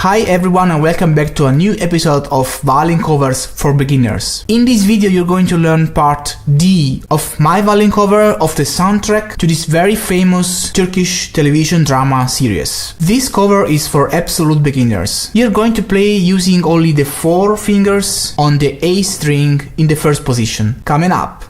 Hi everyone and welcome back to a new episode of violin covers for beginners. In this video you're going to learn part D of my violin cover of the soundtrack to this very famous Turkish television drama series. This cover is for absolute beginners. You're going to play using only the 4 fingers on the A string in the first position. Coming up.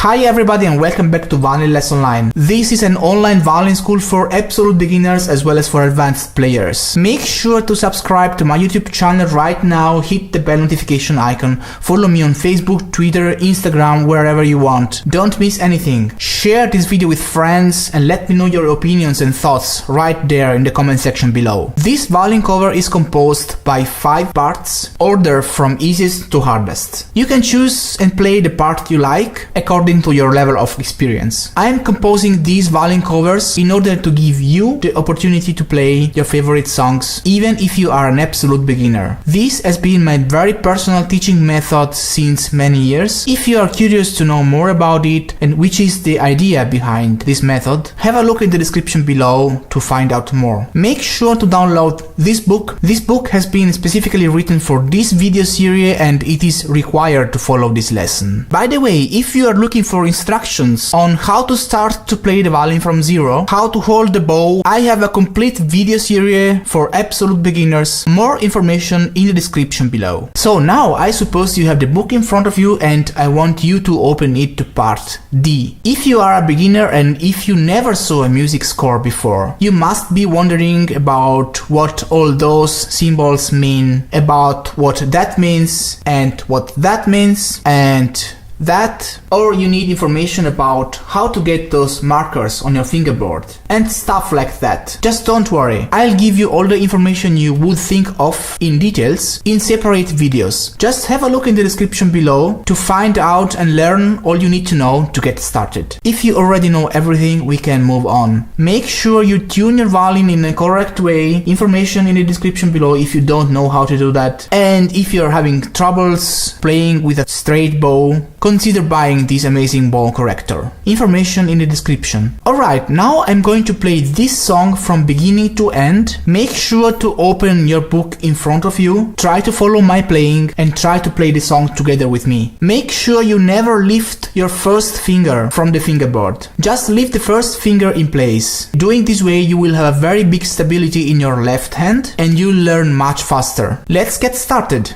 Hi everybody and welcome back to Violin Lesson Online. This is an online violin school for absolute beginners as well as for advanced players. Make sure to subscribe to my YouTube channel right now, hit the bell notification icon, follow me on Facebook, Twitter, Instagram, wherever you want. Don't miss anything. Share this video with friends and let me know your opinions and thoughts right there in the comment section below. This violin cover is composed by 5 parts, ordered from easiest to hardest. You can choose and play the part you like according to your level of experience. I am composing these violin covers in order to give you the opportunity to play your favorite songs even if you are an absolute beginner. This has been my very personal teaching method since many years. If you are curious to know more about it and which is the idea behind this method, have a look in the description below to find out more. Make sure to download this book. This book has been specifically written for this video series and it is required to follow this lesson. By the way, if you are looking for instructions on how to start to play the violin from zero, how to hold the bow, I have a complete video series for absolute beginners. More information in the description below. So now I suppose you have the book in front of you and I want you to open it to part D. If you are a beginner and if you never saw a music score before, you must be wondering about what all those symbols mean, about what that means and what that means and that, or you need information about how to get those markers on your fingerboard and stuff like that. Just don't worry, I'll give you all the information you would think of in details in separate videos. Just have a look in the description below to find out and learn all you need to know to get started. If you already know everything, we can move on. Make sure you tune your violin in a correct way. Information in the description below if you don't know how to do that. And if you're having troubles playing with a straight bow, consider buying this amazing bow corrector. Information in the description. Alright, now I'm going to play this song from beginning to end. Make sure to open your book in front of you, try to follow my playing and try to play the song together with me. Make sure you never lift your first finger from the fingerboard. Just leave the first finger in place. Doing this way you will have a very big stability in your left hand and you'll learn much faster. Let's get started.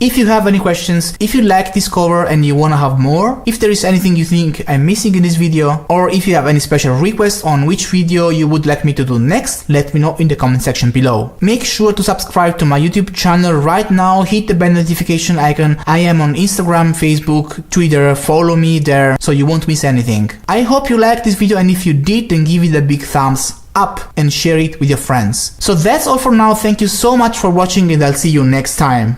If you have any questions, if you like this cover and you wanna have more, if there is anything you think I'm missing in this video, or if you have any special requests on which video you would like me to do next, let me know in the comment section below. Make sure to subscribe to my YouTube channel right now, hit the bell notification icon. I am on Instagram, Facebook, Twitter, follow me there so you won't miss anything. I hope you liked this video and if you did, then give it a big thumbs up and share it with your friends. So that's all for now, thank you so much for watching and I'll see you next time.